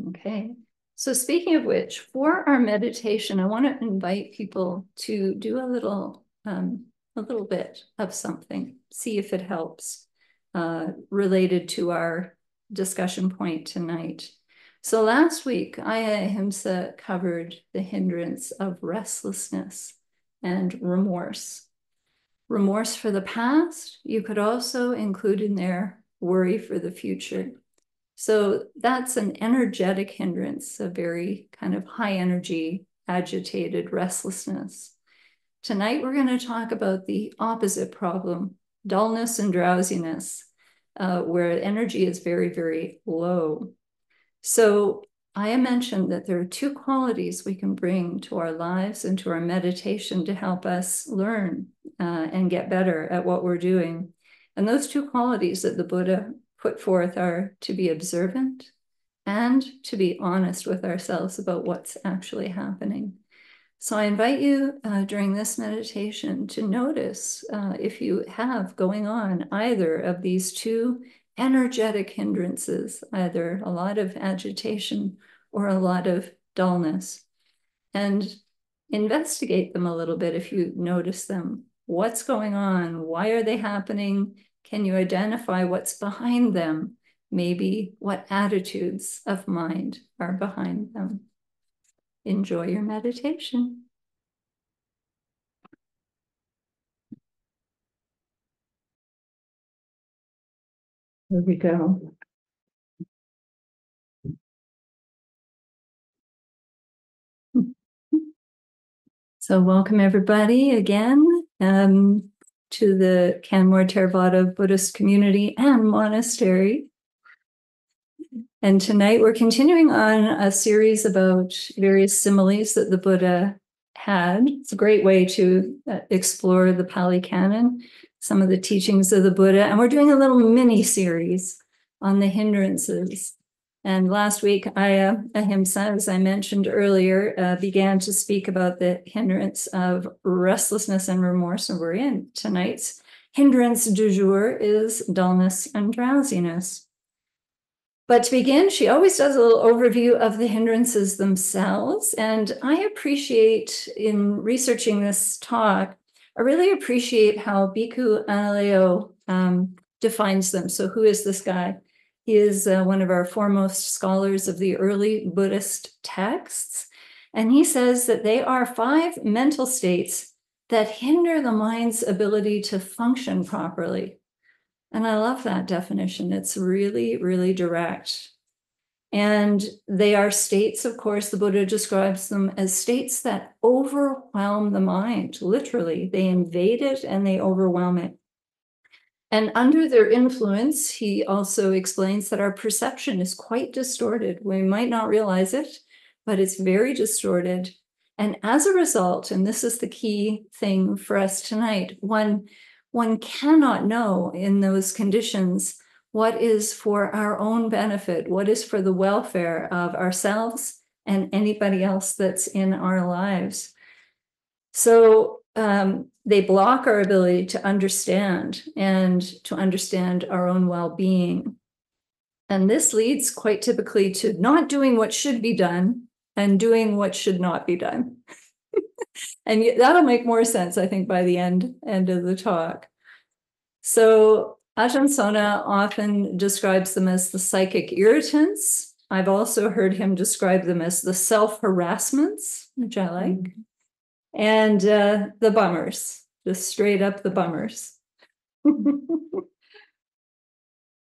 Okay, so speaking of which, for our meditation, I want to invite people to do a little bit of something, see if it helps, related to our discussion point tonight. So last week, Aya Ahimsa covered the hindrance of restlessness and remorse. Remorse for the past, you could also include in there worry for the future. So that's an energetic hindrance, a very kind of high energy, agitated restlessness. Tonight, we're going to talk about the opposite problem, dullness and drowsiness, where energy is very, very low. So I mentioned that there are two qualities we can bring to our lives and to our meditation to help us learn and get better at what we're doing. And those two qualities that the Buddha put forth are to be observant and to be honest with ourselves about what's actually happening. So I invite you during this meditation to notice if you have going on either of these two energetic hindrances, either a lot of agitation or a lot of dullness, and investigate them a little bit if you notice them. What's going on? Why are they happening? Can you identify what's behind them? Maybe what attitudes of mind are behind them. Enjoy your meditation. Here we go. So welcome everybody again to the Canmore Theravada Buddhist Community and Monastery. And tonight we're continuing on a series about various similes that the Buddha had. It's a great way to explore the Pali Canon, some of the teachings of the Buddha. And we're doing a little mini series on the hindrances. And last week, Aya Ahimsa, as I mentioned earlier, began to speak about the hindrance of restlessness and remorse and worry. And tonight's hindrance du jour is dullness and drowsiness. But to begin, she always does a little overview of the hindrances themselves. And I appreciate, in researching this talk, I really appreciate how Bhikkhu Analayo defines them. So who is this guy? He is one of our foremost scholars of the early Buddhist texts. And he says that they are 5 mental states that hinder the mind's ability to function properly. And I love that definition. It's really, really direct. And they are states, of course, the Buddha describes them as states that overwhelm the mind. Literally, they invade it and they overwhelm it. And under their influence, he also explains that our perception is quite distorted. We might not realize it, but it's very distorted. And as a result, and this is the key thing for us tonight, one cannot know in those conditions what is for our own benefit, what is for the welfare of ourselves and anybody else that's in our lives. So they block our ability to understand and to understand our own well-being. And this leads quite typically to not doing what should be done and doing what should not be done. And that'll make more sense, I think, by the end of the talk. So Ajahn Sona often describes them as the psychic irritants. I've also heard him describe them as the self-harassments, which I like, and the bummers, just straight up the bummers.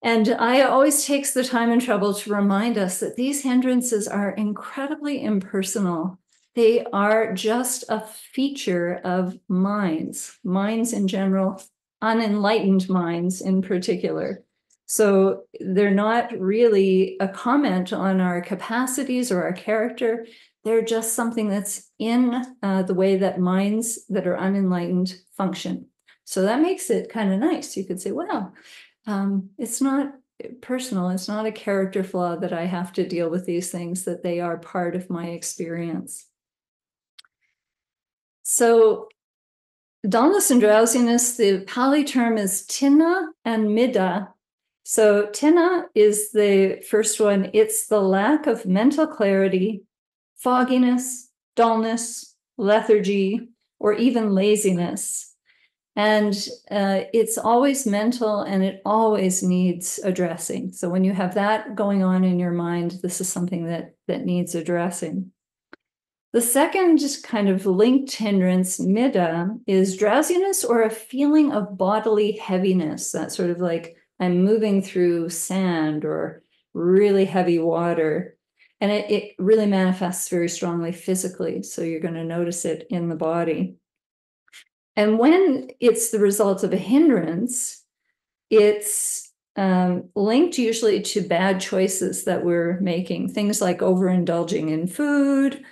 And Aya always takes the time and trouble to remind us that these hindrances are incredibly impersonal. They are just a feature of minds in general, unenlightened minds in particular. So they're not really a comment on our capacities or our character. They're just something that's in the way that minds that are unenlightened function. So that makes it kind of nice. You could say, well, it's not personal. It's not a character flaw that I have to deal with these things, that they are part of my experience. So dullness and drowsiness, the Pali term is tinna and midda, So Tina is the first one. It's the lack of mental clarity, fogginess, dullness, lethargy, or even laziness. And it's always mental and it always needs addressing. So when you have that going on in your mind, this is something that needs addressing. The second just kind of linked hindrance, midda, is drowsiness or a feeling of bodily heaviness. That's sort of like I'm moving through sand or really heavy water. And it really manifests very strongly physically. So you're going to notice it in the body. And when it's the result of a hindrance, it's linked usually to bad choices that we're making, things like overindulging in food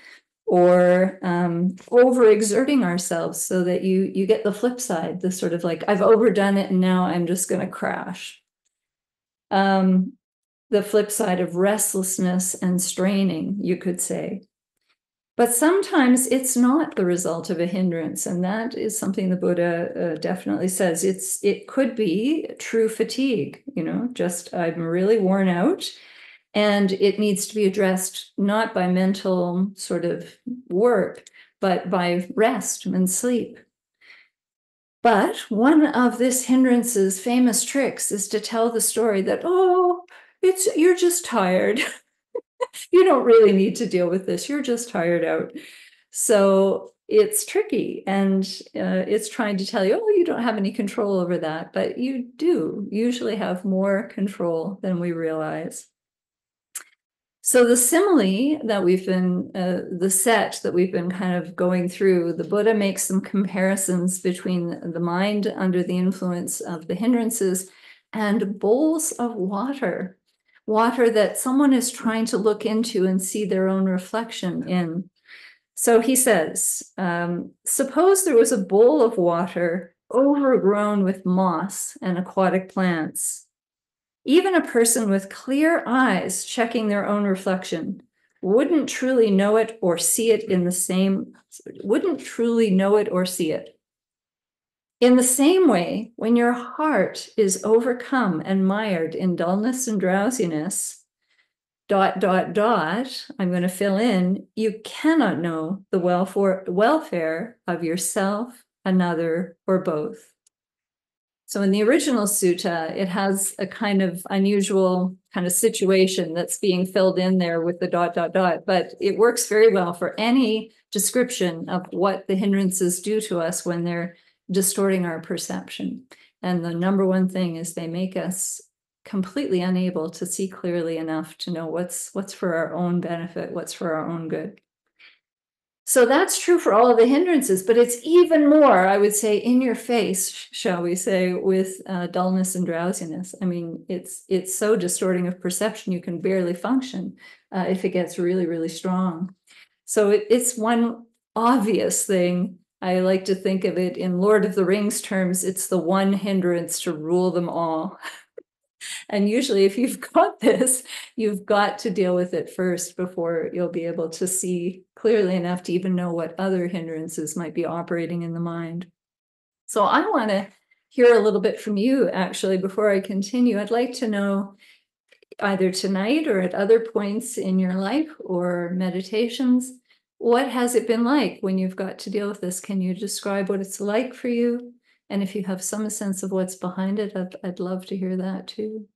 or overexerting ourselves, so that you get the flip side, the sort of like, I've overdone it and now I'm just going to crash. The flip side of restlessness and straining, you could say. But sometimes it's not the result of a hindrance, and that is something the Buddha definitely says. It could be true fatigue, just I'm really worn out, and it needs to be addressed not by mental sort of work, but by rest and sleep. But one of this hindrance's famous tricks is to tell the story that, oh, you're just tired. You don't really need to deal with this. You're just tired out. So it's tricky, and it's trying to tell you, oh, you don't have any control over that, but you do usually have more control than we realize. So the simile that we've been, the set that we've been kind of going through, the Buddha makes some comparisons between the mind under the influence of the hindrances and bowls of water that someone is trying to look into and see their own reflection in. So he says, suppose there was a bowl of water overgrown with moss and aquatic plants. Even a person with clear eyes checking their own reflection wouldn't truly know it or see it in the same, wouldn't truly know it or see it. In the same way, when your heart is overcome and mired in dullness and drowsiness, ... I'm going to fill in, you cannot know the welfare of yourself, another, or both. So in the original sutta, it has a kind of unusual kind of situation that's being filled in there with the ... but it works very well for any description of what the hindrances do to us when they're distorting our perception. And the number one thing is they make us completely unable to see clearly enough to know what's for our own benefit, what's for our own good. So that's true for all of the hindrances, but it's even more, I would say, in your face, shall we say, with dullness and drowsiness. I mean, it's so distorting of perception, you can barely function if it gets really, really strong. So it's one obvious thing. I like to think of it in Lord of the Rings terms, it's the one hindrance to rule them all. And usually if you've got this, you've got to deal with it first before you'll be able to see clearly enough to even know what other hindrances might be operating in the mind. So I want to hear a little bit from you, actually, before I continue. I'd like to know, either tonight or at other points in your life or meditations, what has it been like when you've got to deal with this? Can you describe what it's like for you? And if you have some sense of what's behind it, I'd love to hear that too.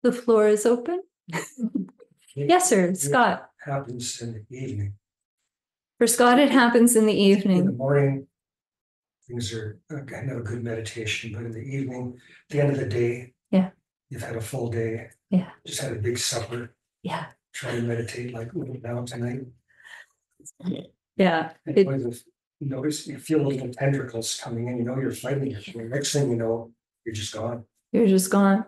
The floor is open. Yes, sir. Scott. Happens in the evening. For Scott, it happens in the In the evening. morning, things are kind of a good meditation, but in the evening, at the end of the day, Yeah. You've had a full day. Yeah. Just had a big supper. Yeah. Try to meditate like now tonight. Yeah. You notice you feel little tendrils coming in, you're fighting it. The next thing you know, you're just gone. You're just gone.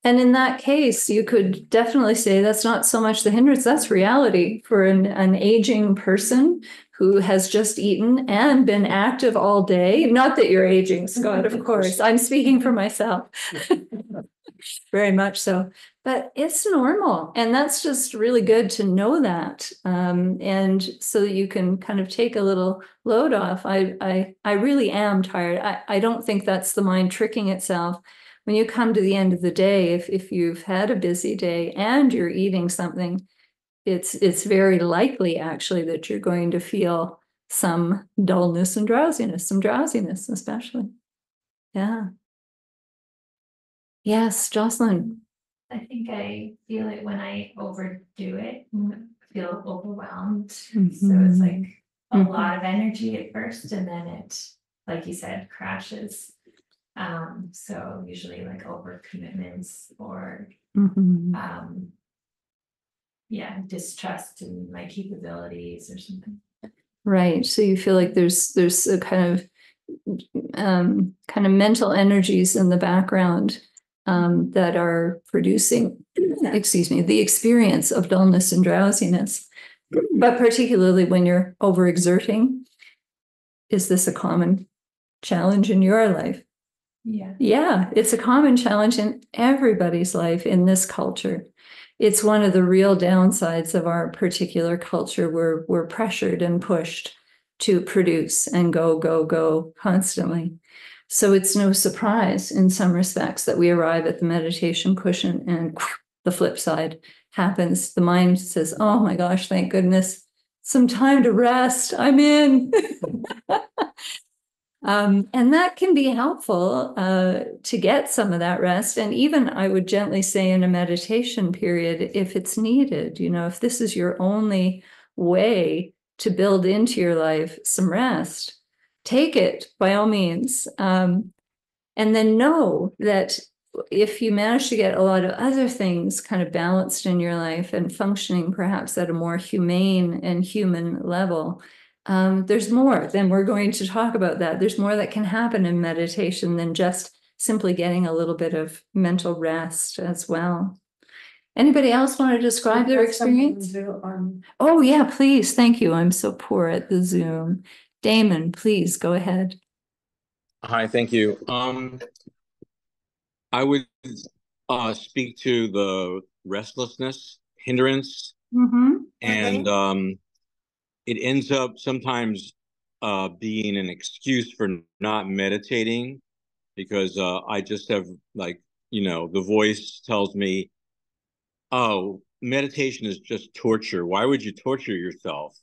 And in that case, you could definitely say that's not so much the hindrance, that's reality for an aging person who has just eaten and been active all day. Not that you're aging, Scott, of course. I'm speaking for myself. Very much so. But it's normal. And that's just really good to know that. And so that you can kind of take a little load off. I really am tired. I don't think that's the mind tricking itself. When you come to the end of the day, if you've had a busy day and you're eating something, it's very likely actually that you're going to feel some dullness and drowsiness, some drowsiness especially. Yeah. Yes, Jocelyn. I think I feel it when I overdo it, and feel overwhelmed. So Mhm. it's like a Mhm. lot of energy at first, and then it, like you said, crashes. So usually like over commitments or Mhm. yeah, distrust in my capabilities or something. Right. So you feel like there's a kind of mental energies in the background that are producing, excuse me, the experience of dullness and drowsiness. But particularly when you're overexerting, is this a common challenge in your life? Yeah. Yeah, it's a common challenge in everybody's life in this culture. It's one of the real downsides of our particular culture. We're pressured and pushed to produce and go constantly. So it's no surprise in some respects that we arrive at the meditation cushion and the flip side happens. The mind says, oh my gosh, thank goodness, some time to rest. I'm in. And that can be helpful to get some of that rest. And even I would gently say in a meditation period, if it's needed, if this is your only way to build into your life some rest, take it by all means. And then know that if you manage to get a lot of other things kind of balanced in your life and functioning perhaps at a more humane and human level, there's more. Then we're going to talk about that. There's more that can happen in meditation than just simply getting a little bit of mental rest as well. Anybody else want to describe their experience? Oh yeah, please. Thank you. I'm so poor at the Zoom. Damon, please go ahead. Hi, thank you. I would speak to the restlessness hindrance, and it ends up sometimes being an excuse for not meditating because I just have the voice tells me, "Oh, meditation is just torture. Why would you torture yourself?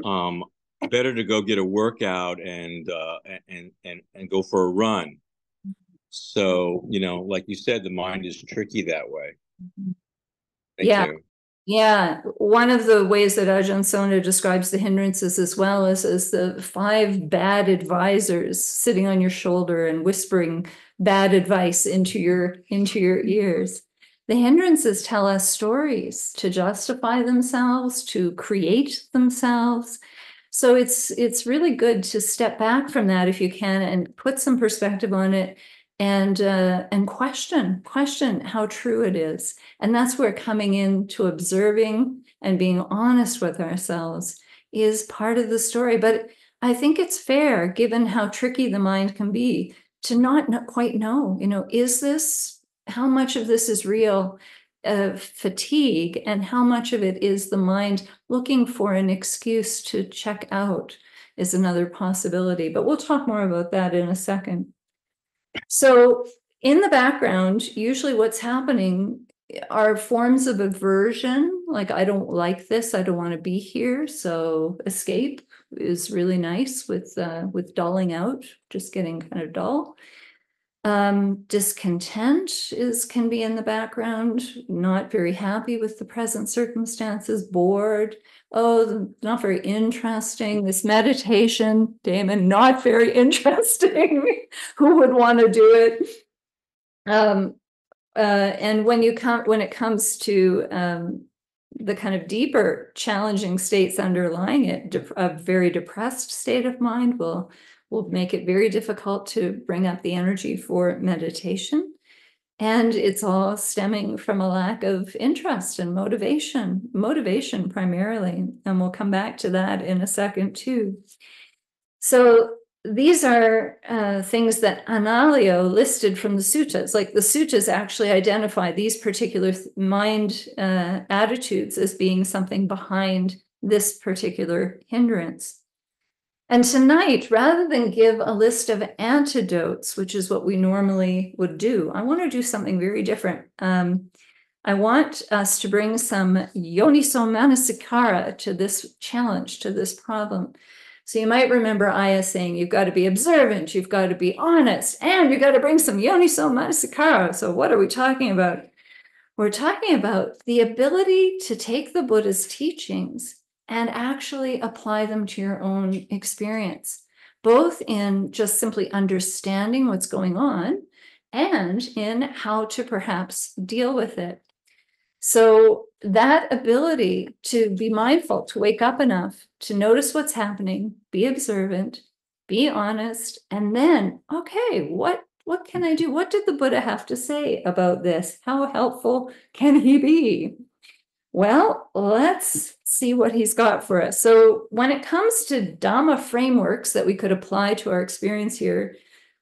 Um, Better to go get a workout and go for a run." So, like you said, the mind is tricky that way. Thank Yeah. you. Yeah, one of the ways that Ajahn Sona describes the hindrances as well is as the 5 bad advisors sitting on your shoulder and whispering bad advice into your ears. The hindrances tell us stories to justify themselves, to create themselves. So it's really good to step back from that if you can and put some perspective on it and question how true it is. And that's where coming into observing and being honest with ourselves is part of the story. But I think it's fair, given how tricky the mind can be, to not quite know, how much of this is real fatigue and how much of it is the mind looking for an excuse to check out is another possibility. But we'll talk more about that in a second. So in the background, usually what's happening are forms of aversion, like I don't like this, I don't want to be here. So escape is really nice with dulling out, just getting kind of dull. Discontent can be in the background, not very happy with the present circumstances, bored. Oh, not very interesting. This meditation, Damon, not very interesting. Who would want to do it? And when it comes to the kind of deeper challenging states underlying it, a very depressed state of mind will make it very difficult to bring up the energy for meditation. And it's all stemming from a lack of interest and motivation primarily. And we'll come back to that in a second too. So these are things that Analio listed from the suttas. Like the suttas actually identify these particular mind attitudes as being something behind this particular hindrance. And tonight, rather than give a list of antidotes, which is what we normally would do, I want to do something very different. I want us to bring some yoniso manasikara to this challenge, to this problem. So you might remember Aya saying, you've got to be observant, you've got to be honest, and you've got to bring some yoniso manasikara. So what are we talking about? We're talking about the ability to take the Buddha's teachings and actually apply them to your own experience, both in just simply understanding what's going on and in how to perhaps deal with it. So that ability to be mindful, to wake up enough, to notice what's happening, be observant, be honest, and then, okay, what can I do? What did the Buddha have to say about this? How helpful can he be? Well, let's see what he's got for us. So when it comes to Dhamma frameworks that we could apply to our experience here,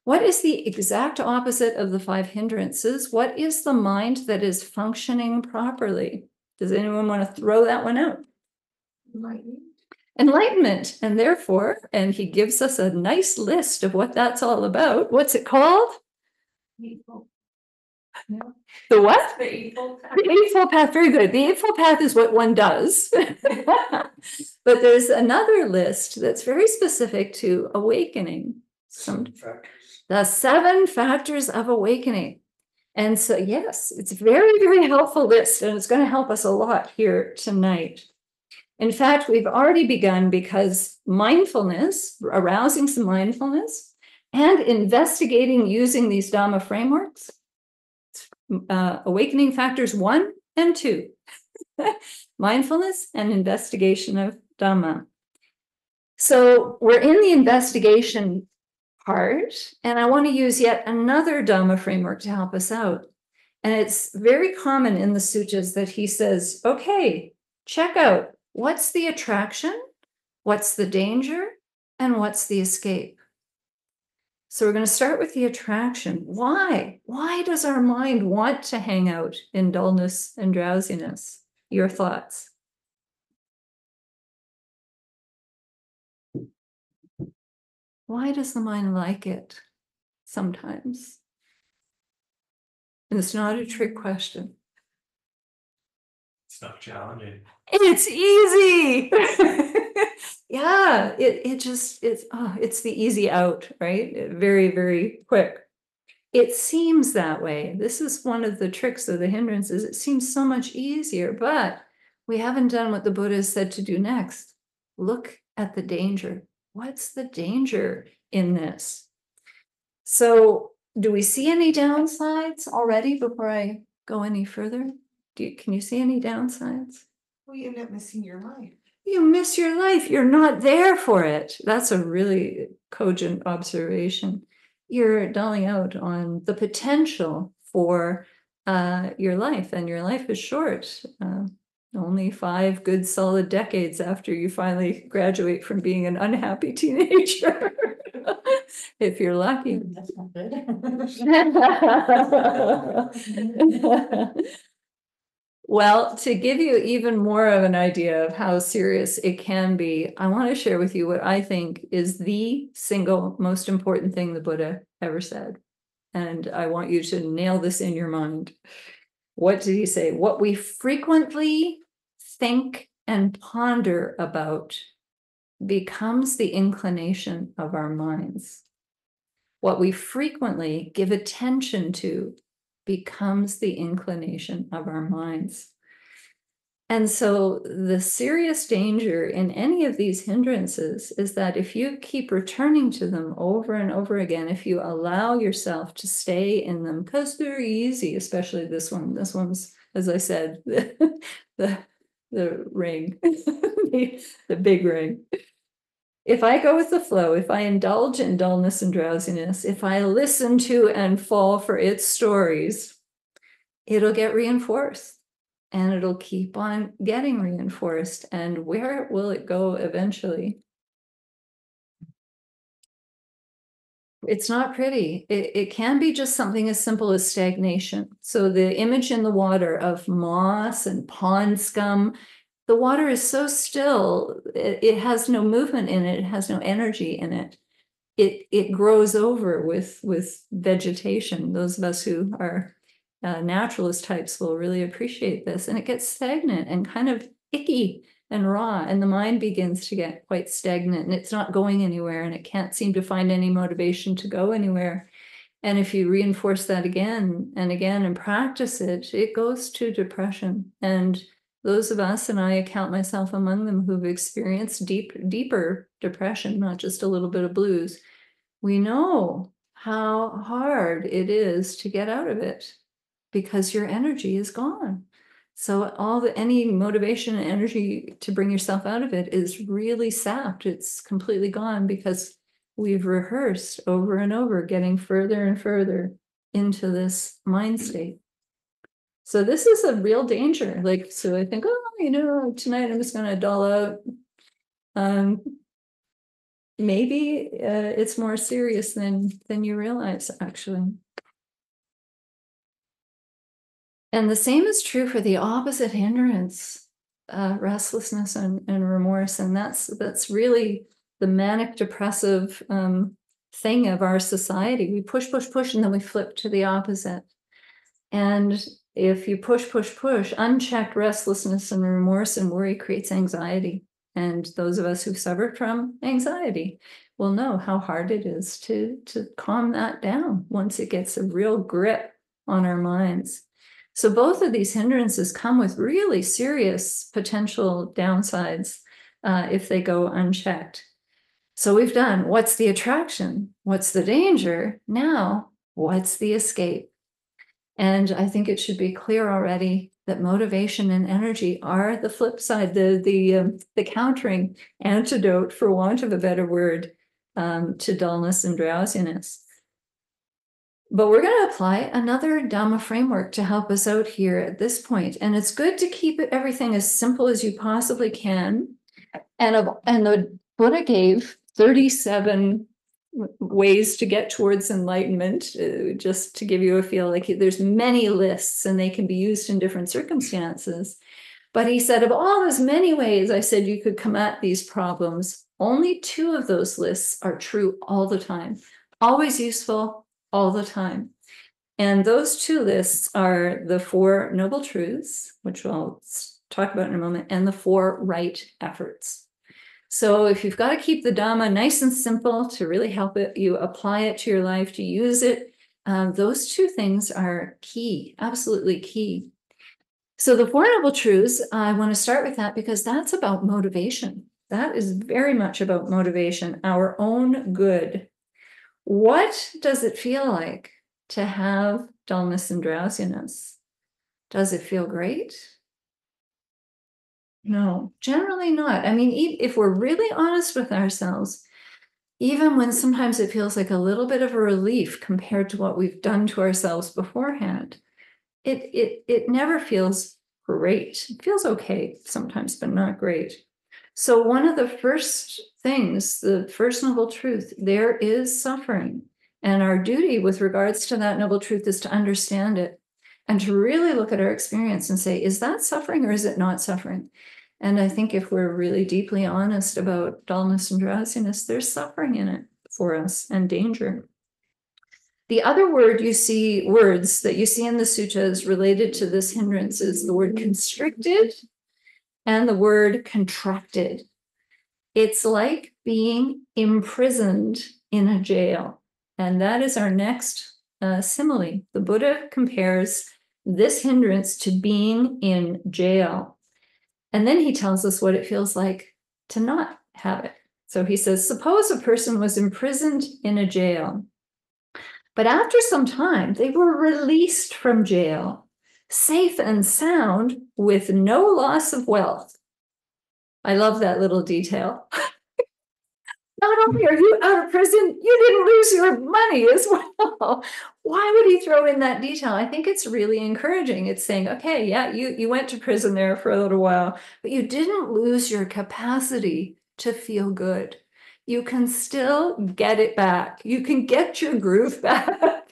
what is the exact opposite of the 5 hindrances? What is the mind that is functioning properly? Does anyone want to throw that one out? Enlightenment. And therefore, and he gives us a nice list of what that's all about. What's it called? The what? The Eightfold Path. The Eightfold Path, very good. The Eightfold Path is what one does. But there's another list that's very specific to awakening. The 7 factors of awakening. And so, yes, it's a very, very helpful list, and it's going to help us a lot here tonight. In fact, we've already begun because mindfulness, arousing some mindfulness, and investigating using these Dhamma frameworks, awakening factors 1 and 2, mindfulness and investigation of Dhamma. So we're in the investigation part, and I want to use yet another Dhamma framework to help us out. And it's very common in the sutras that he says, okay, check out what's the attraction, what's the danger, and what's the escape. So we're going to start with the attraction. Why? Why does our mind want to hang out in dullness and drowsiness? Your thoughts? Why does the mind like it sometimes? And it's not a trick question. It's not challenging. It's easy. Yeah, it's the easy out, right? Very, very quick. It seems that way. This is one of the tricks of the hindrances. It seems so much easier, but we haven't done what the Buddha has said to do next. Look at the danger. What's the danger in this? So, do we see any downsides already before I go any further? Can you see any downsides? Well, you end up missing your life. You miss your life. You're not there for it. That's a really cogent observation. You're dulling out on the potential for your life, and your life is short. Only 5 good solid decades after you finally graduate from being an unhappy teenager, if you're lucky. That's not good. Well, to give you even more of an idea of how serious it can be, I want to share with you what I think is the single most important thing the Buddha ever said. And I want you to nail this in your mind. What did he say? What we frequently think and ponder about becomes the inclination of our minds. What we frequently give attention to becomes the inclination of our minds. And so the serious danger in any of these hindrances is that if you keep returning to them over and over again, if you allow yourself to stay in them, because they're easy, especially this one. This one's, as I said, the ring, the big ring. If I go with the flow, if I indulge in dullness and drowsiness, if I listen to and fall for its stories, it'll get reinforced, and it'll keep on getting reinforced. And where will it go eventually? It's not pretty. It can be just something as simple as stagnation. So the image in the water of moss and pond scum, the water is so still, it has no movement in it, it has no energy in it. It grows over with vegetation. Those of us who are naturalist types will really appreciate this. And it gets stagnant and kind of icky and raw, and the mind begins to get quite stagnant, and it's not going anywhere, and it can't seem to find any motivation to go anywhere. And if you reinforce that again and again and practice it, it goes to depression. And those of us, and I count myself among them, who've experienced deeper depression, not just a little bit of blues, we know how hard it is to get out of it because your energy is gone. So any motivation and energy to bring yourself out of it is really sapped. It's completely gone because we've rehearsed over and over, getting further and further into this mind state. So this is a real danger. Like, so I think, tonight I'm just going to dull out. Maybe it's more serious than you realize, actually. And the same is true for the opposite hindrance, restlessness and remorse. And that's really the manic depressive thing of our society. We push, and then we flip to the opposite. And if you push, unchecked restlessness and remorse and worry creates anxiety. And those of us who've suffered from anxiety will know how hard it is to calm that down once it gets a real grip on our minds. So both of these hindrances come with really serious potential downsides if they go unchecked. So we've done, what's the attraction? What's the danger? Now, what's the escape? And I think it should be clear already that motivation and energy are the flip side, the countering antidote, for want of a better word, to dullness and drowsiness. But we're going to apply another Dhamma framework to help us out here at this point. And it's good to keep everything as simple as you possibly can. And the Buddha gave 37 ways to get towards enlightenment, just to give you a feel. Like, there's many lists and they can be used in different circumstances. But he said, of all those many ways I said you could come at these problems, only 2 of those lists are true all the time, always useful, all the time. And those 2 lists are the 4 Noble Truths, which I'll talk about in a moment, and the 4 right efforts. So if you've got to keep the Dhamma nice and simple to really help you apply it to your life, to use it, those 2 things are key, absolutely key. So the 4 Noble Truths, I want to start with that because that's about motivation. That is very much about motivation, our own good. What does it feel like to have dullness and drowsiness? Does it feel great? No, generally not. I mean, if we're really honest with ourselves, even when sometimes it feels like a little bit of a relief compared to what we've done to ourselves beforehand, it never feels great. It feels okay sometimes, but not great. So one of the first things, the first noble truth, there is suffering. And our duty with regards to that noble truth is to understand it and to really look at our experience and say, is that suffering or is it not suffering? And I think if we're really deeply honest about dullness and drowsiness, there's suffering in it for us and danger. The other words that you see in the suttas related to this hindrance is the word constricted and the word contracted. It's like being imprisoned in a jail. And that is our next simile. The Buddha compares this hindrance to being in jail. And then he tells us what it feels like to not have it. So he says, suppose a person was imprisoned in a jail, but after some time, they were released from jail, safe and sound, with no loss of wealth. I love that little detail. Not only are you out of prison, you didn't lose your money as well. Why would he throw in that detail? I think it's really encouraging. It's saying, okay, yeah, you went to prison there for a little while, but you didn't lose your capacity to feel good. you can still get it back. You can get your groove back.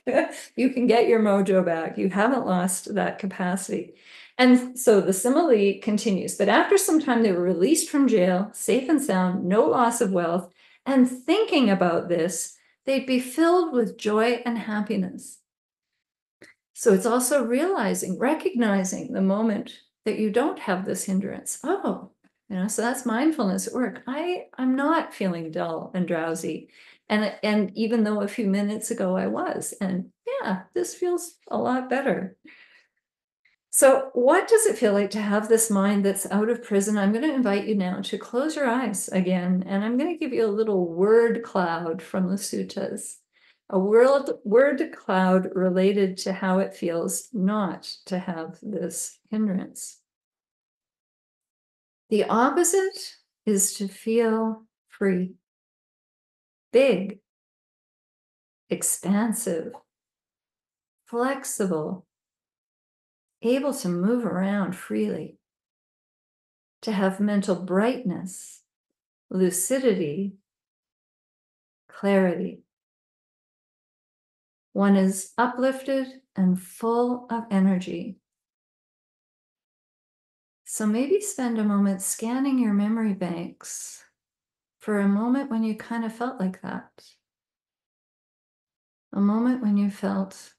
You can get your mojo back. You haven't lost that capacity. And so the simile continues. But after some time, they were released from jail, safe and sound, no loss of wealth. And thinking about this, they'd be filled with joy and happiness. So it's also recognizing the moment that you don't have this hindrance. Oh, so that's mindfulness at work. I'm not feeling dull and drowsy. And even though a few minutes ago I was, and yeah, this feels a lot better. So what does it feel like to have this mind that's out of prison? I'm going to invite you now to close your eyes again, and I'm going to give you a little word cloud from the suttas. A word cloud related to how it feels not to have this hindrance. The opposite is to feel free, big, expansive, flexible, able to move around freely, to have mental brightness, lucidity, clarity. One is uplifted and full of energy. So maybe spend a moment scanning your memory banks for a moment when you kind of felt like that. A moment when you felt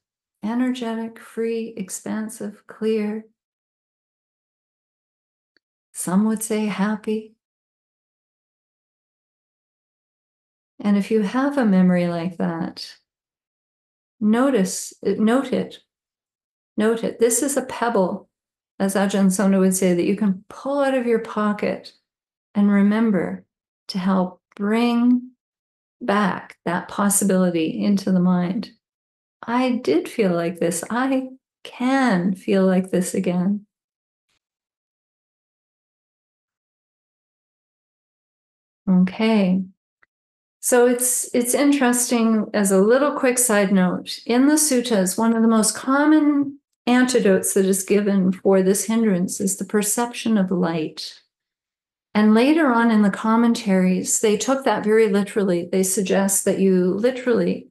energetic, free, expansive, clear. Some would say happy. And if you have a memory like that, note it. This is a pebble, as Ajahn Sona would say, that you can pull out of your pocket and remember to help bring back that possibility into the mind. I did feel like this. I can feel like this again. Okay. So it's interesting, as a little quick side note, in the suttas, one of the most common antidotes that is given for this hindrance is the perception of light. And later on in the commentaries, they took that very literally. They suggest that you literally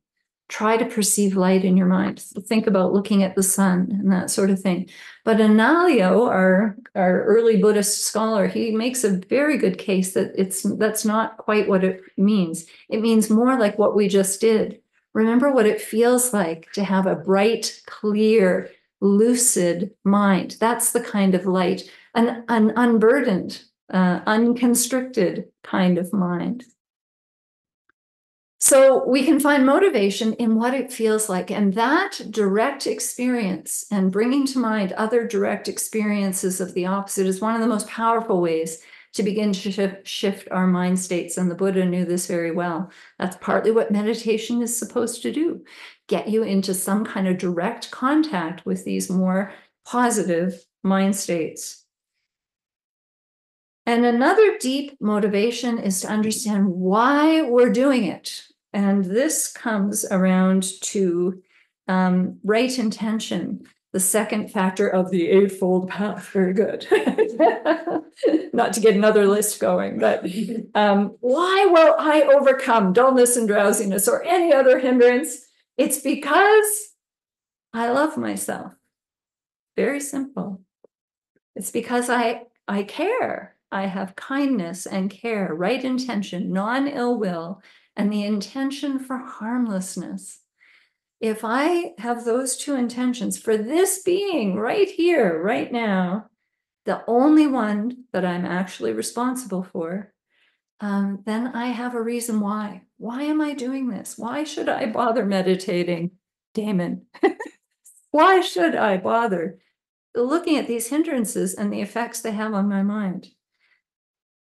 try to perceive light in your mind. So think about looking at the sun and that sort of thing. But Analayo, our early Buddhist scholar, he makes a very good case that that's not quite what it means. It means more like what we just did. Remember what it feels like to have a bright, clear, lucid mind. That's the kind of light, an unburdened, unconstricted kind of mind. So we can find motivation in what it feels like, and that direct experience and bringing to mind other direct experiences of the opposite is one of the most powerful ways to begin to shift our mind states. And the Buddha knew this very well. That's partly what meditation is supposed to do, get you into some kind of direct contact with these more positive mind states. And another deep motivation is to understand why we're doing it. And this comes around to right intention, the second factor of the Eightfold Path. Very good. Not to get another list going, but why will I overcome dullness and drowsiness or any other hindrance? It's because I love myself. Very simple. It's because I care. I have kindness and care, right intention, non-ill will, and the intention for harmlessness. If I have those two intentions for this being right here, right now, the only one that I'm actually responsible for, then I have a reason why. Why am I doing this? Why should I bother meditating, Damon? Why should I bother looking at these hindrances and the effects they have on my mind?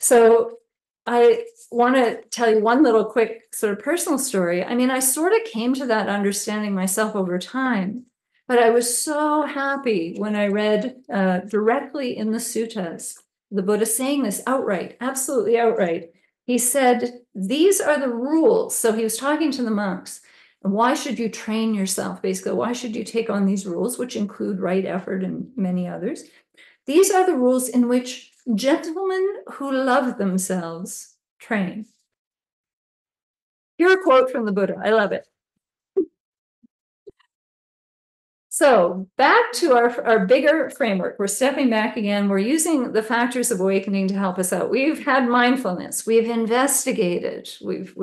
So I want to tell you one little quick sort of personal story. I mean, I sort of came to that understanding myself over time, but I was so happy when I read directly in the suttas, the Buddha saying this outright, absolutely outright. He said, these are the rules. So he was talking to the monks. And why should you train yourself? Basically, why should you take on these rules, which include right effort and many others? These are the rules in which gentlemen who love themselves train. Pure quote from the Buddha. I love it. So back to our bigger framework. We're stepping back again. We're using the factors of awakening to help us out. We've had mindfulness. We've investigated. We've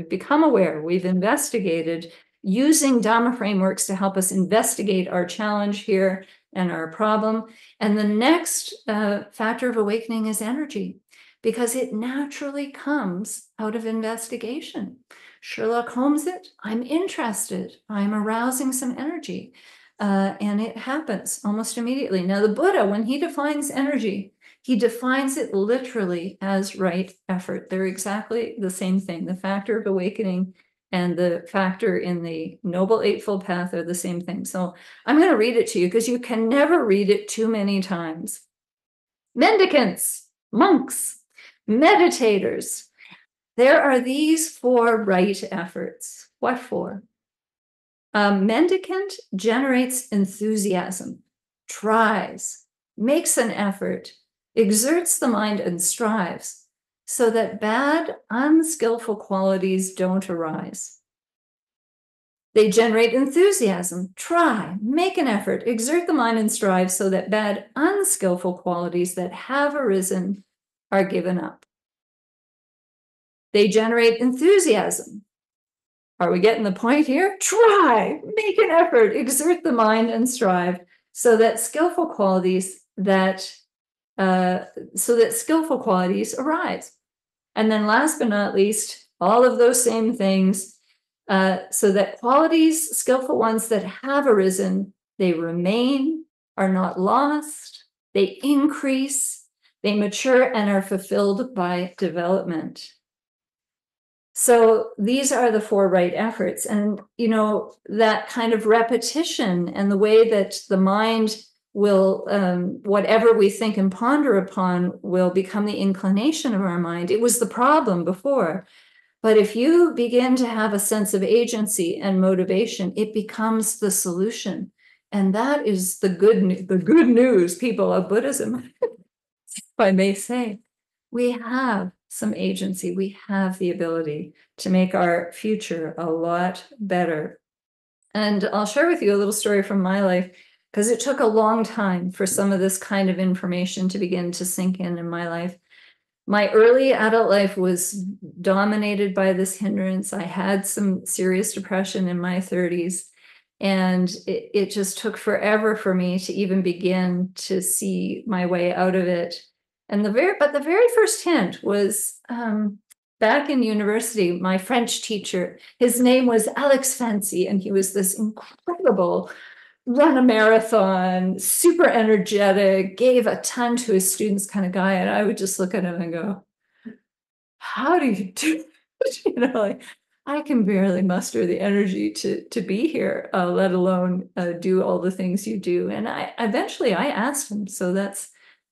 become aware. We've investigated using Dhamma frameworks to help us investigate our challenge here and our problem. And the next factor of awakening is energy, because it naturally comes out of investigation. Sherlock Holmes it, I'm interested, I'm arousing some energy, and it happens almost immediately. Now, the Buddha, when he defines energy, he defines it literally as right effort. They're exactly the same thing. The factor of awakening and the factor in the Noble Eightfold Path are the same thing. So I'm going to read it to you because you can never read it too many times. Mendicants, monks, meditators, there are these 4 right efforts. What for? A mendicant generates enthusiasm, tries, makes an effort, exerts the mind and strives, so that bad, unskillful qualities don't arise. They generate enthusiasm, try, make an effort, exert the mind and strive, so that bad, unskillful qualities that have arisen are given up. They generate enthusiasm. Are we getting the point here? Try, make an effort, exert the mind and strive, so that skillful qualities arise. And then last but not least, all of those same things, so that qualities, skillful ones that have arisen, they remain, are not lost, they increase, they mature and are fulfilled by development. So these are the 4 right efforts. And, that kind of repetition and the way that the mind will, whatever we think and ponder upon will become the inclination of our mind. It was the problem before. But if you begin to have a sense of agency and motivation, it becomes the solution. And that is the good news, people of Buddhism, if I may say. We have some agency. We have the ability to make our future a lot better. And I'll share with you a little story from my life, because it took a long time for some of this kind of information to begin to sink in my life. My early adult life was dominated by this hindrance. I had some serious depression in my 30s, and it just took forever for me to even begin to see my way out of it. And the very first hint was back in university. My French teacher, his name was Alex Fancy, and he was this incredible run a marathon, super energetic, gave a ton to his students kind of guy. And I would just look at him and go, how do you do it? I can barely muster the energy to be here, let alone do all the things you do. And I eventually asked him, so it's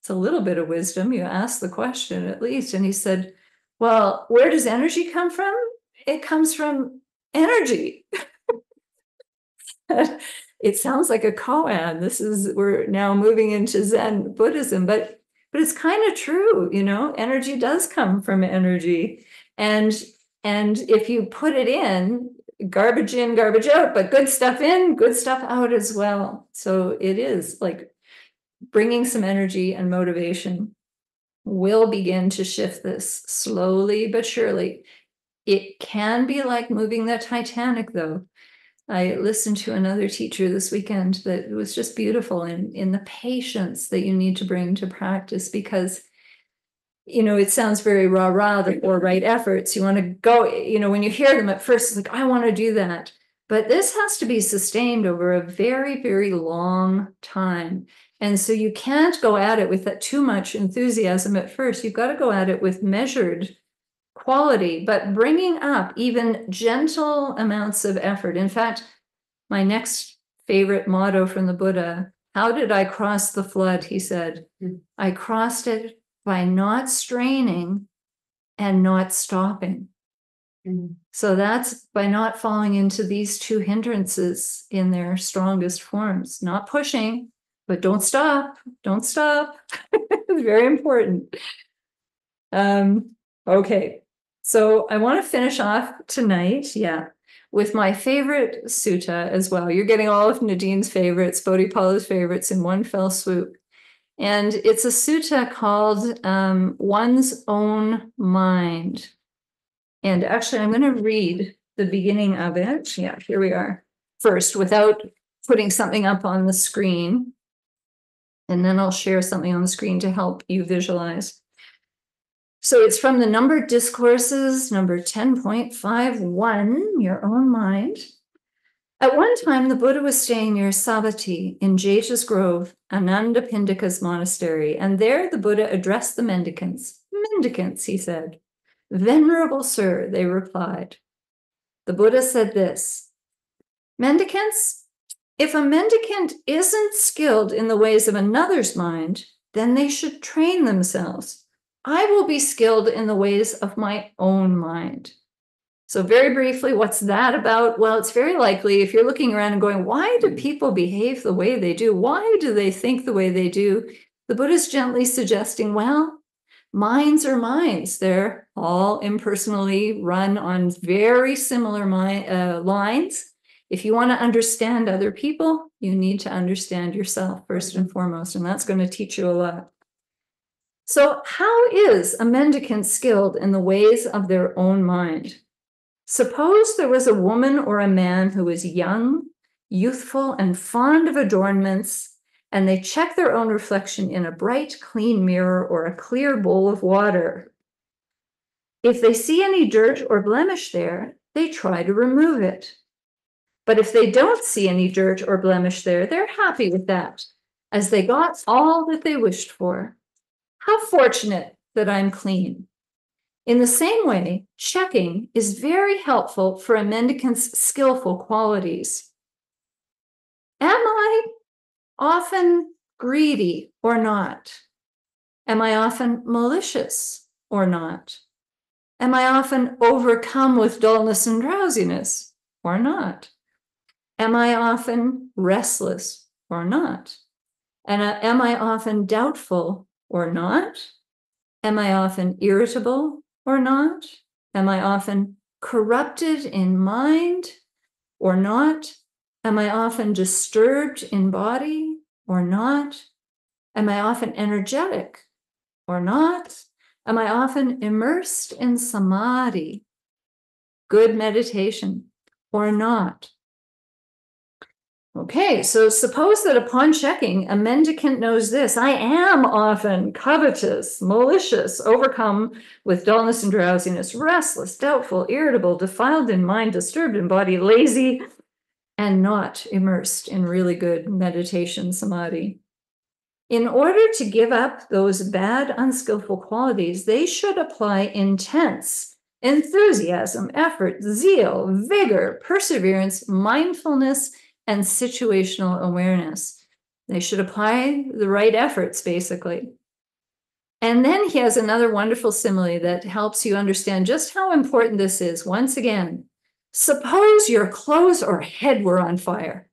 a little bit of wisdom. You ask the question at least. And he said, well, where does energy come from? It comes from energy. It sounds like a koan. We're now moving into Zen Buddhism, but it's kind of true, energy does come from energy. And if you put it in, garbage out, but good stuff in, good stuff out as well. So it is like bringing some energy and motivation will begin to shift this slowly but surely. It can be like moving the Titanic, though. I listened to another teacher this weekend that was just beautiful in the patience that you need to bring to practice, because, it sounds very rah-rah, the 4 right efforts. You want to go, when you hear them at first, it's like, I want to do that. But this has to be sustained over a very, very long time. And so you can't go at it with that too much enthusiasm at first. You've got to go at it with measured quality, but bringing up even gentle amounts of effort. In fact, my next favorite motto from the Buddha, how did I cross the flood? He said, I crossed it by not straining and not stopping. So that's by not falling into these 2 hindrances in their strongest forms, not pushing, but don't stop. It's very important. Okay. So I want to finish off tonight, with my favorite sutta as well. You're getting all of Nadine's favorites, Bodhipala's favorites in one fell swoop. And it's a sutta called One's Own Mind. And actually, I'm going to read the beginning of it. Yeah, here we are. First, without putting something up on the screen. And then I'll share something on the screen to help you visualize. So it's from the Numbered Discourses, number 10.51, Your Own Mind. At one time, the Buddha was staying near Savatthi in Jeta's Grove, Anandapindika's monastery, and there the Buddha addressed the mendicants. Mendicants, he said. Venerable sir, they replied. The Buddha said this, mendicants, if a mendicant isn't skilled in the ways of another's mind, then they should train themselves. I will be skilled in the ways of my own mind. So very briefly, what's that about? Well, it's very likely if you're looking around and going, why do people behave the way they do? Why do they think the way they do? The Buddha's gently suggesting, well, minds are minds. They're all impersonally run on very similar lines. If you want to understand other people, you need to understand yourself first and foremost, and that's going to teach you a lot. So how is a mendicant skilled in the ways of their own mind? Suppose there was a woman or a man who was young, youthful, and fond of adornments, and they check their own reflection in a bright, clean mirror or a clear bowl of water. If they see any dirt or blemish there, they try to remove it. But if they don't see any dirt or blemish there, they're happy with that, as they got all that they wished for. How fortunate that I'm clean. In the same way, checking is very helpful for a mendicant's skillful qualities. Am I often greedy or not? Am I often malicious or not? Am I often overcome with dullness and drowsiness or not? Am I often restless or not? And am I often doubtful or not? Am I often irritable or not? Am I often corrupted in mind or not? Am I often disturbed in body or not? Am I often energetic or not? Am I often immersed in samadhi, good meditation, or not? Okay, so suppose that upon checking, a mendicant knows this. I am often covetous, malicious, overcome with dullness and drowsiness, restless, doubtful, irritable, defiled in mind, disturbed in body, lazy, and not immersed in really good meditation, samadhi. In order to give up those bad, unskillful qualities, they should apply intense enthusiasm, effort, zeal, vigor, perseverance, mindfulness, and situational awareness. They should apply the right efforts, basically. And then he has another wonderful simile that helps you understand just how important this is. Once again, suppose your clothes or head were on fire.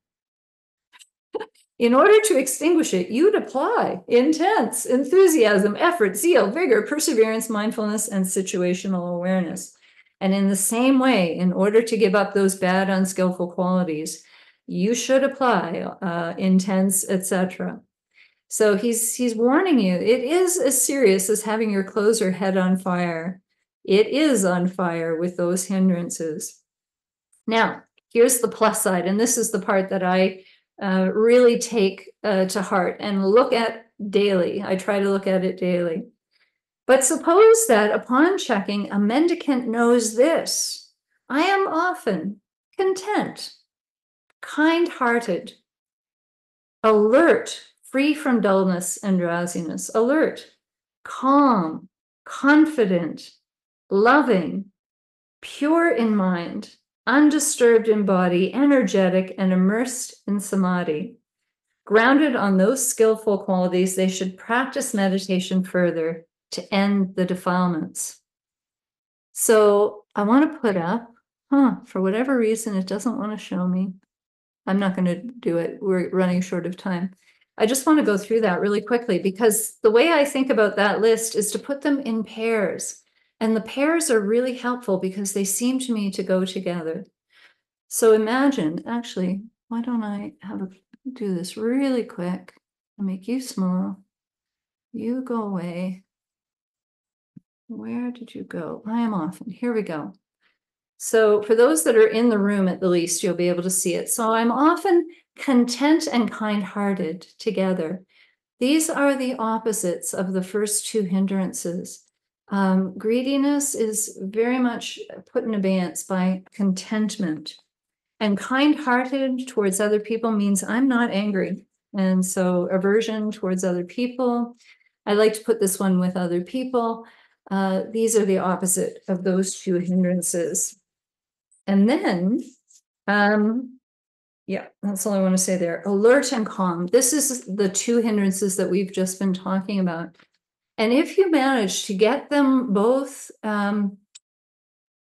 In order to extinguish it, you'd apply intense enthusiasm, effort, zeal, vigor, perseverance, mindfulness, and situational awareness. And in the same way, in order to give up those bad, unskillful qualities, you should apply intense, etc. So he's warning you, it is as serious as having your clothes or head on fire. It is on fire with those hindrances. Now, here's the plus side, and this is the part that I really take to heart and look at daily. I try to look at it daily. But suppose that upon checking, a mendicant knows this. I am often content, kind-hearted, alert, free from dullness and drowsiness, alert, calm, confident, loving, pure in mind, undisturbed in body, energetic, and immersed in samadhi. Grounded on those skillful qualities, they should practice meditation further to end the defilements. So I want to put up, for whatever reason, it doesn't want to show me. I'm not going to do it. We're running short of time. I just want to go through that really quickly because the way I think about that list is to put them in pairs. And the pairs are really helpful because they seem to me to go together. So imagine, actually, why don't I do this really quick? I'll make you small. You go away. Where did you go? I am off. And here we go. So for those that are in the room, at the least, you'll be able to see it. So I'm often content and kind-hearted together. These are the opposites of the first two hindrances. Greediness is very much put in abeyance by contentment. And kind-hearted towards other people means I'm not angry. And so aversion towards other people. I like to put this one with other people. These are the opposite of those two hindrances. And then, yeah, that's all I want to say there. Alert and calm. This is the two hindrances that we've just been talking about. And if you manage to get them both in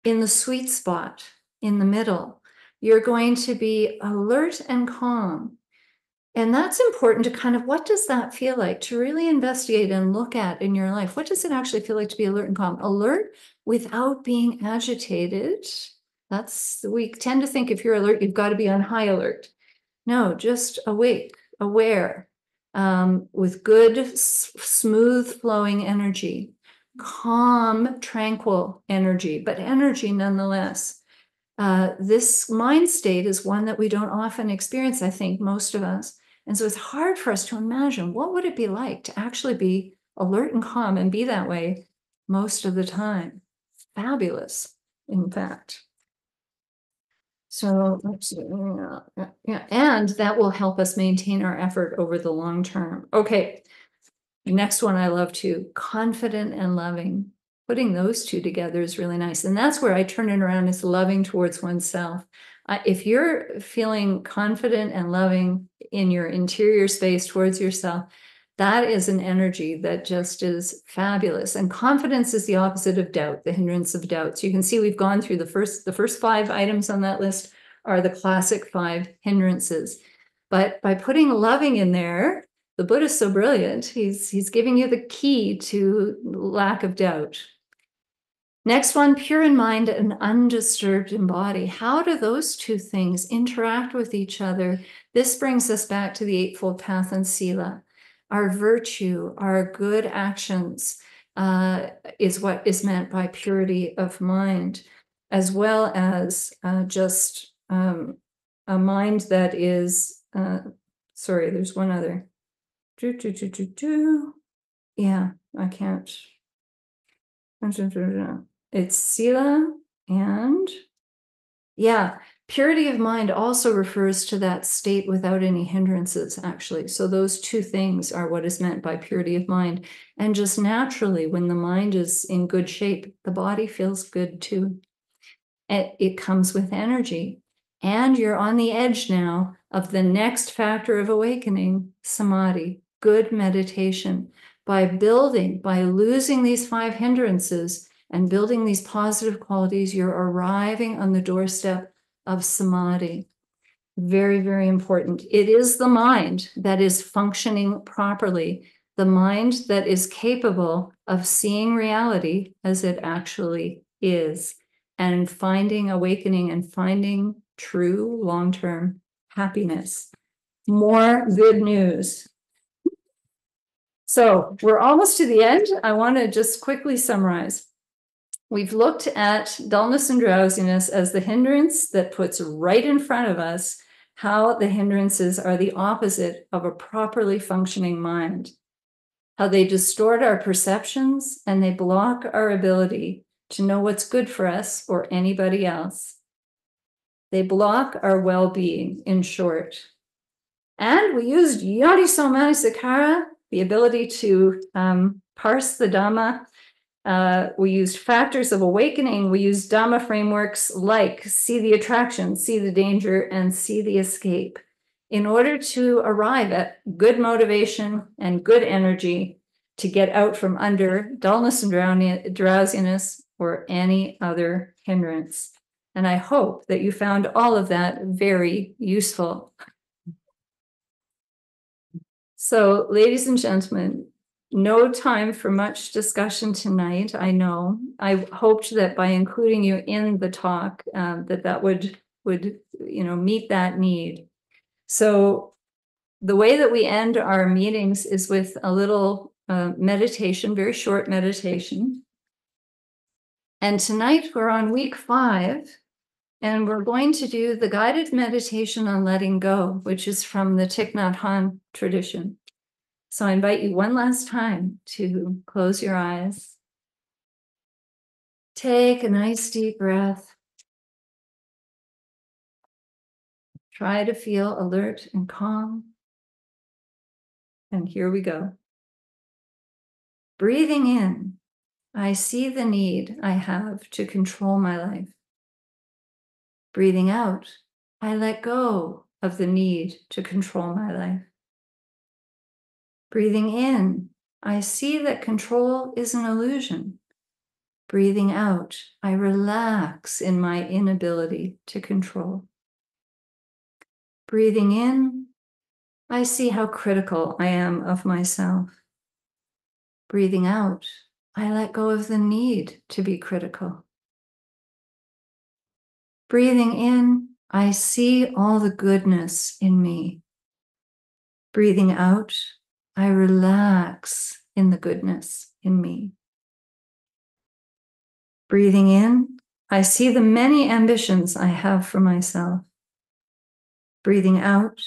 the sweet spot, in the middle, you're going to be alert and calm. And that's important to kind of, what does that feel like? To really investigate and look at in your life. What does it actually feel like to be alert and calm? Alert without being agitated. We tend to think if you're alert, you've got to be on high alert. No, just awake, aware, with good, smooth flowing energy, calm, tranquil energy, but energy nonetheless. This mind state is one that we don't often experience, I think, most of us. And so it's hard for us to imagine what would it be like to actually be alert and calm and be that way most of the time. Fabulous, in fact. So let's see, yeah, and that will help us maintain our effort over the long term. Okay, next one I love too, confident and loving. Putting those two together is really nice. And that's where I turn it around as loving towards oneself. If you're feeling confident and loving in your interior space towards yourself, that is an energy that just is fabulous. And confidence is the opposite of doubt, the hindrance of doubt. So you can see we've gone through the first 5 items on that list are the classic 5 hindrances. But by putting loving in there, the Buddha's so brilliant, he's giving you the key to lack of doubt. Next one, pure in mind and undisturbed in body. How do those two things interact with each other? This brings us back to the Eightfold Path and Sila. Our virtue, our good actions is what is meant by purity of mind, as well as just a mind that is, sorry, there's one other. Yeah, I can't. It's Sila and yeah, purity of mind also refers to that state without any hindrances, actually. So those two things are what is meant by purity of mind. And just naturally, when the mind is in good shape, the body feels good too. And it comes with energy. And you're on the edge now of the next factor of awakening, samadhi, good meditation. By losing these 5 hindrances and building these positive qualities, you're arriving on the doorstep of samadhi. Very, very important. It is the mind that is functioning properly, the mind that is capable of seeing reality as it actually is, and finding awakening and finding true long-term happiness. More good news. So we're almost to the end. I want to just quickly summarize. We've looked at dullness and drowsiness as the hindrance that puts right in front of us how the hindrances are the opposite of a properly functioning mind, how they distort our perceptions and they block our ability to know what's good for us or anybody else. They block our well-being, in short. And we used Yodiso Manasikara, the ability to parse the Dhamma. We used factors of awakening. We used Dhamma frameworks like see the attraction, see the danger, and see the escape in order to arrive at good motivation and good energy to get out from under dullness and drowsiness or any other hindrance. And I hope that you found all of that very useful. So, ladies and gentlemen, no time for much discussion tonight, I know. I hoped that by including you in the talk, that would, meet that need. So the way that we end our meetings is with a little meditation, very short meditation. And tonight we're on week 5, and we're going to do the guided meditation on letting go, which is from the Thich Nhat Hanh tradition. So I invite you one last time to close your eyes. Take a nice deep breath. Try to feel alert and calm. And here we go. Breathing in, I see the need I have to control my life. Breathing out, I let go of the need to control my life. Breathing in, I see that control is an illusion. Breathing out, I relax in my inability to control. Breathing in, I see how critical I am of myself. Breathing out, I let go of the need to be critical. Breathing in, I see all the goodness in me. Breathing out, I relax in the goodness in me. Breathing in, I see the many ambitions I have for myself. Breathing out,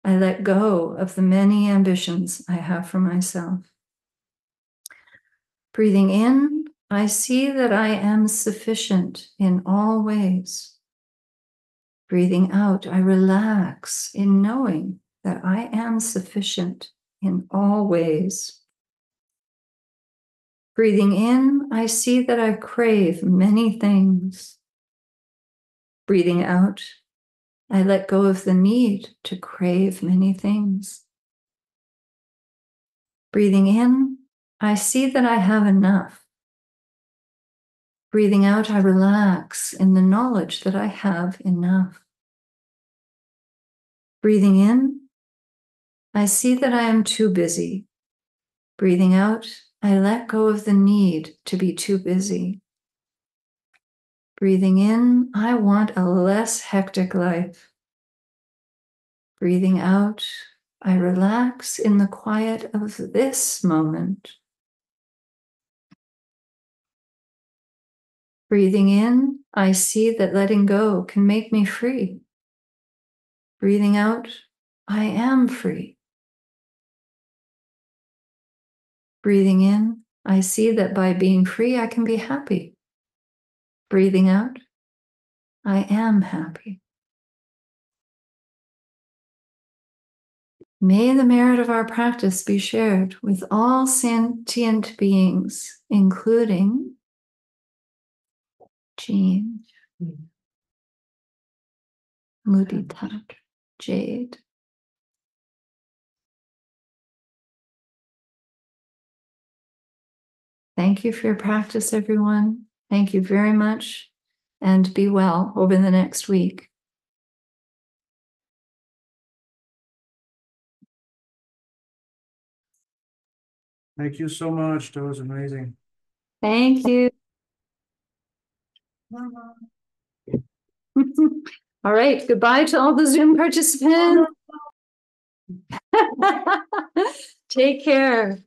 I let go of the many ambitions I have for myself. Breathing in, I see that I am sufficient in all ways. Breathing out, I relax in knowing that I am sufficient in all ways. Breathing in, I see that I crave many things. Breathing out, I let go of the need to crave many things. Breathing in, I see that I have enough. Breathing out, I relax in the knowledge that I have enough. Breathing in, I see that I am too busy. Breathing out, I let go of the need to be too busy. Breathing in, I want a less hectic life. Breathing out, I relax in the quiet of this moment. Breathing in, I see that letting go can make me free. Breathing out, I am free. Breathing in, I see that by being free, I can be happy. Breathing out, I am happy. May the merit of our practice be shared with all sentient beings, including Jean, Mudita, Jade. Thank you for your practice, everyone. Thank you very much, and be well over the next week. Thank you so much. That was amazing. Thank you. All right, goodbye to all the Zoom participants. Take care.